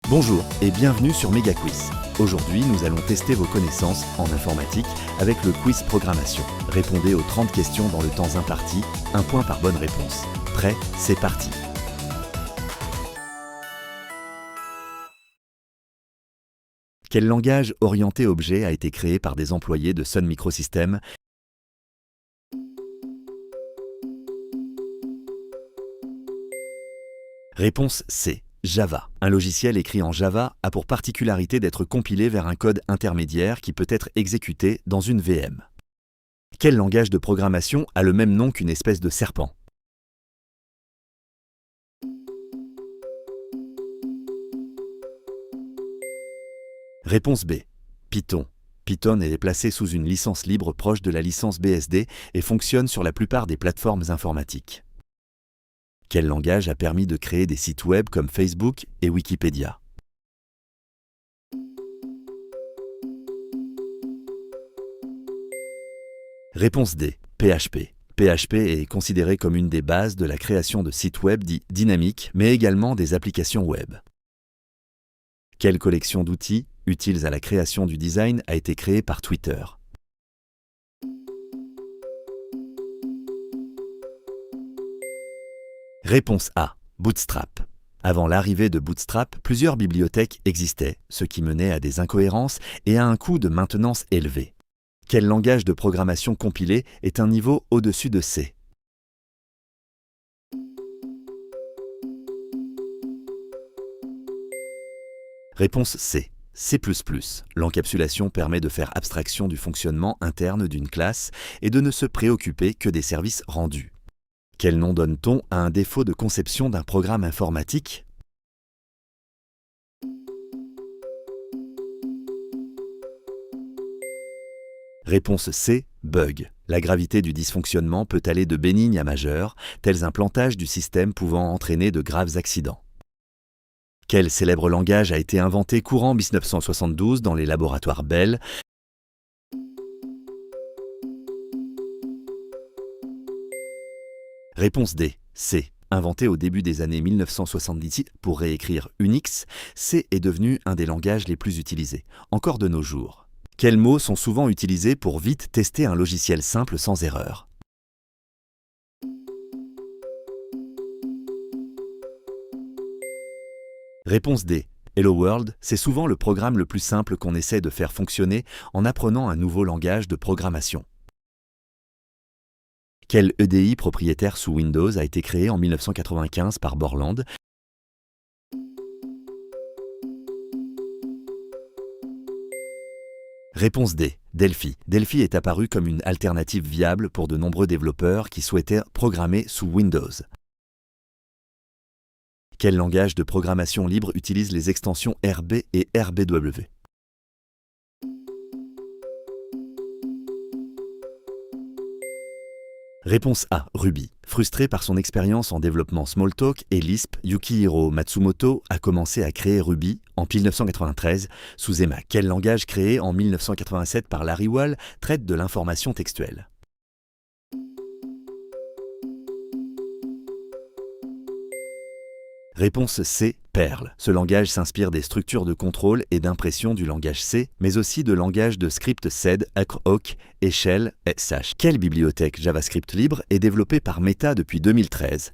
Bonjour et bienvenue sur MegaQuiz. Aujourd'hui, nous allons tester vos connaissances en informatique avec le quiz programmation. Répondez aux 30 questions dans le temps imparti, un point par bonne réponse. Prêt? C'est parti. Quel langage orienté objet a été créé par des employés de Sun Microsystems? Réponse C. Java. Un logiciel écrit en Java a pour particularité d'être compilé vers un code intermédiaire qui peut être exécuté dans une VM. Quel langage de programmation a le même nom qu'une espèce de serpent? Réponse B. Python. Python est placé sous une licence libre proche de la licence BSD et fonctionne sur la plupart des plateformes informatiques. Quel langage a permis de créer des sites web comme Facebook et Wikipédia? Réponse D. PHP. PHP est considéré comme une des bases de la création de sites web dits dynamiques, mais également des applications web. Quelle collection d'outils, utiles à la création du design, a été créée par Twitter? Réponse A. Bootstrap. Avant l'arrivée de Bootstrap, plusieurs bibliothèques existaient, ce qui menait à des incohérences et à un coût de maintenance élevé. Quel langage de programmation compilé est un niveau au-dessus de C? Réponse C. C++. L'encapsulation permet de faire abstraction du fonctionnement interne d'une classe et de ne se préoccuper que des services rendus. Quel nom donne-t-on à un défaut de conception d'un programme informatique? Réponse C. Bug. La gravité du dysfonctionnement peut aller de bénigne à majeur, tels un plantage du système pouvant entraîner de graves accidents. Quel célèbre langage a été inventé courant 1972 dans les laboratoires Bell? Réponse D. C. Inventé au début des années 1970 pour réécrire Unix, C est devenu un des langages les plus utilisés, encore de nos jours. Quels mots sont souvent utilisés pour vite tester un logiciel simple sans erreur? Réponse D. Hello World, c'est souvent le programme le plus simple qu'on essaie de faire fonctionner en apprenant un nouveau langage de programmation. Quel EDI propriétaire sous Windows a été créé en 1995 par Borland? Réponse D. Delphi. Delphi est apparu comme une alternative viable pour de nombreux développeurs qui souhaitaient programmer sous Windows. Quel langage de programmation libre utilise les extensions RB et RBW? Réponse A. Ruby. Frustré par son expérience en développement Smalltalk et Lisp, Yukihiro Matsumoto a commencé à créer Ruby en 1993 sous Emacs. Quel langage créé en 1987 par Larry Wall traite de l'information textuelle? Réponse C. Perl. Ce langage s'inspire des structures de contrôle et d'impression du langage C, mais aussi de langages de script SED, Awk et Shell, SH. Quelle bibliothèque JavaScript libre est développée par Meta depuis 2013?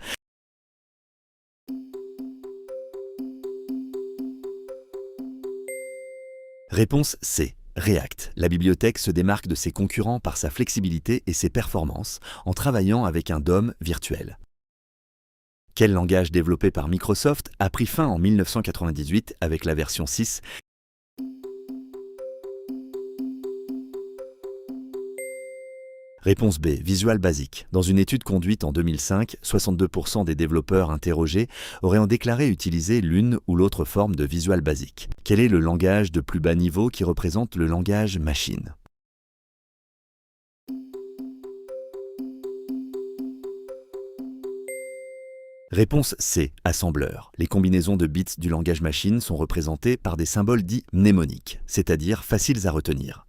Réponse C. React. La bibliothèque se démarque de ses concurrents par sa flexibilité et ses performances en travaillant avec un DOM virtuel. Quel langage développé par Microsoft a pris fin en 1998 avec la version 6? Réponse B. Visual Basic. Dans une étude conduite en 2005, 62% des développeurs interrogés auraient déclaré utiliser l'une ou l'autre forme de Visual Basic. Quel est le langage de plus bas niveau qui représente le langage machine? Réponse C. Assembleur. Les combinaisons de bits du langage machine sont représentées par des symboles dits mnémoniques, c'est-à-dire faciles à retenir.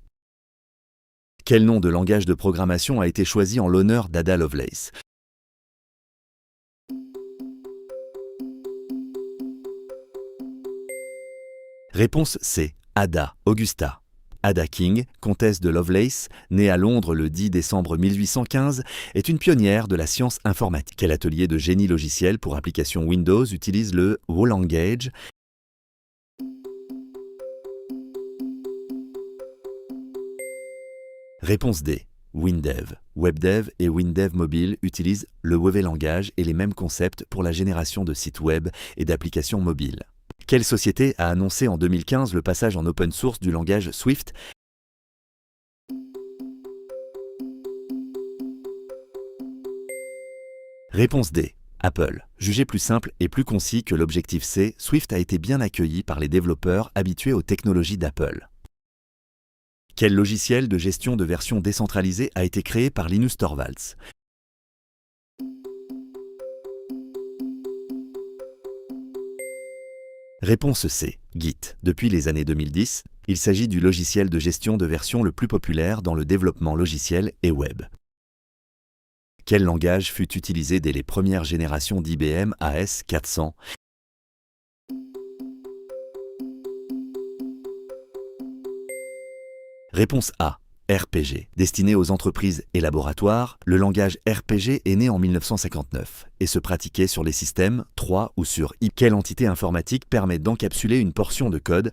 Quel nom de langage de programmation a été choisi en l'honneur d'Ada Lovelace? Réponse C. Ada Augusta. Ada King, comtesse de Lovelace, née à Londres le 10 décembre 1815, est une pionnière de la science informatique. Quel atelier de génie logiciel pour application Windows utilise le WoLanguage? Réponse D. WinDev. WebDev et WinDev Mobile utilisent le WoLanguage et les mêmes concepts pour la génération de sites web et d'applications mobiles. Quelle société a annoncé en 2015 le passage en open source du langage Swift? Réponse D. Apple. Jugé plus simple et plus concis que l'Objective-C, Swift a été bien accueilli par les développeurs habitués aux technologies d'Apple. Quel logiciel de gestion de version décentralisée a été créé par Linus Torvalds? Réponse C. Git. Depuis les années 2010, il s'agit du logiciel de gestion de version le plus populaire dans le développement logiciel et web. Quel langage fut utilisé dès les premières générations d'IBM AS400? Réponse A. RPG. Destiné aux entreprises et laboratoires, le langage RPG est né en 1959 et se pratiquait sur les systèmes 3 ou sur IP. Quelle entité informatique permet d'encapsuler une portion de code?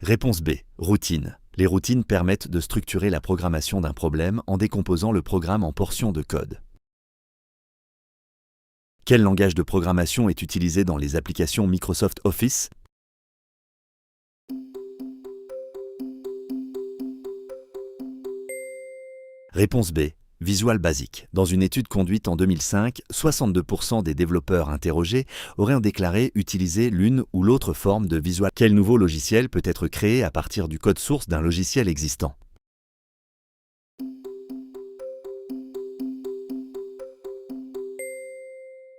Réponse B. Routine. Les routines permettent de structurer la programmation d'un problème en décomposant le programme en portions de code. Quel langage de programmation est utilisé dans les applications Microsoft Office? Réponse B. Visual Basic. Dans une étude conduite en 2005, 62% des développeurs interrogés auraient déclaré utiliser l'une ou l'autre forme de Visual. Quel nouveau logiciel peut être créé à partir du code source d'un logiciel existant?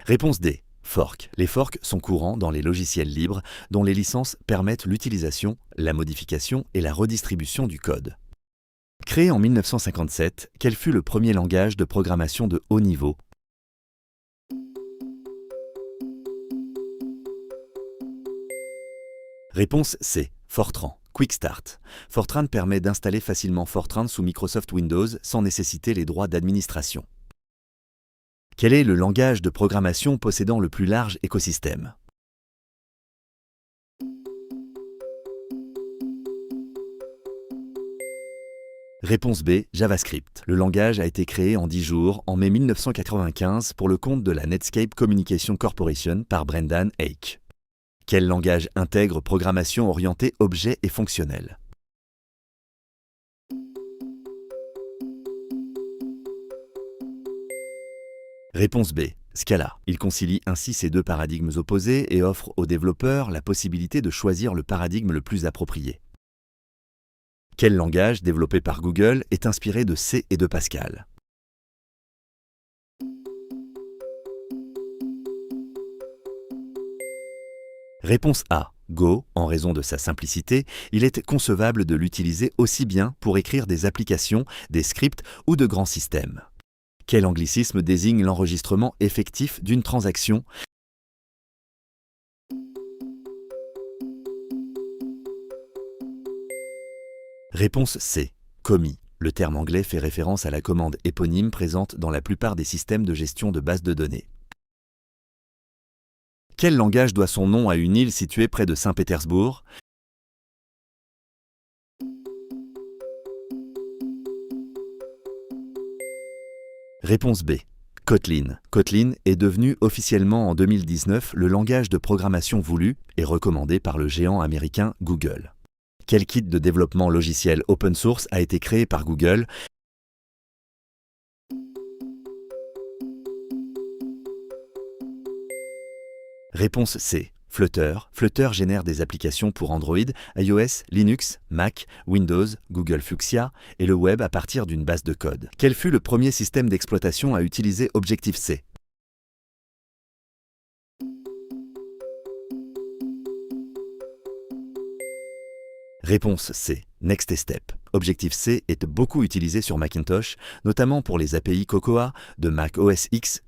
Réponse D. Fork. Les forks sont courants dans les logiciels libres dont les licences permettent l'utilisation, la modification et la redistribution du code. Créé en 1957, quel fut le premier langage de programmation de haut niveau? Réponse C. Fortran. Quick Start. Fortran permet d'installer facilement Fortran sous Microsoft Windows sans nécessiter les droits d'administration. Quel est le langage de programmation possédant le plus large écosystème? Réponse B. JavaScript. Le langage a été créé en 10 jours, en mai 1995, pour le compte de la Netscape Communication Corporation par Brendan Eich. Quel langage intègre programmation orientée objet et fonctionnelle? Réponse B. Scala. Il concilie ainsi ces deux paradigmes opposés et offre aux développeurs la possibilité de choisir le paradigme le plus approprié. Quel langage développé par Google est inspiré de C et de Pascal? Réponse A. Go. En raison de sa simplicité, il est concevable de l'utiliser aussi bien pour écrire des applications, des scripts ou de grands systèmes. Quel anglicisme désigne l'enregistrement effectif d'une transaction? Réponse C. Commis. Le terme anglais fait référence à la commande éponyme présente dans la plupart des systèmes de gestion de bases de données. Quel langage doit son nom à une île située près de Saint-Pétersbourg? Réponse B. Kotlin. Kotlin est devenu officiellement en 2019 le langage de programmation voulu et recommandé par le géant américain Google. Quel kit de développement logiciel open source a été créé par Google? Réponse C. Flutter. Flutter génère des applications pour Android, iOS, Linux, Mac, Windows, Google Fuchsia et le web à partir d'une base de code. Quel fut le premier système d'exploitation à utiliser Objective-C? Réponse C. Next-Step. Objective-C est beaucoup utilisé sur Macintosh, notamment pour les API Cocoa de Mac OS X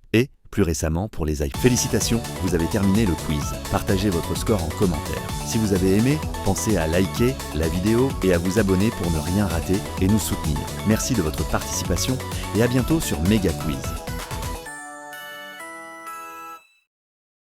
plus récemment pour les iPhones. Félicitations, vous avez terminé le quiz. Partagez votre score en commentaire. Si vous avez aimé, pensez à liker la vidéo et à vous abonner pour ne rien rater et nous soutenir. Merci de votre participation et à bientôt sur Méga Quiz.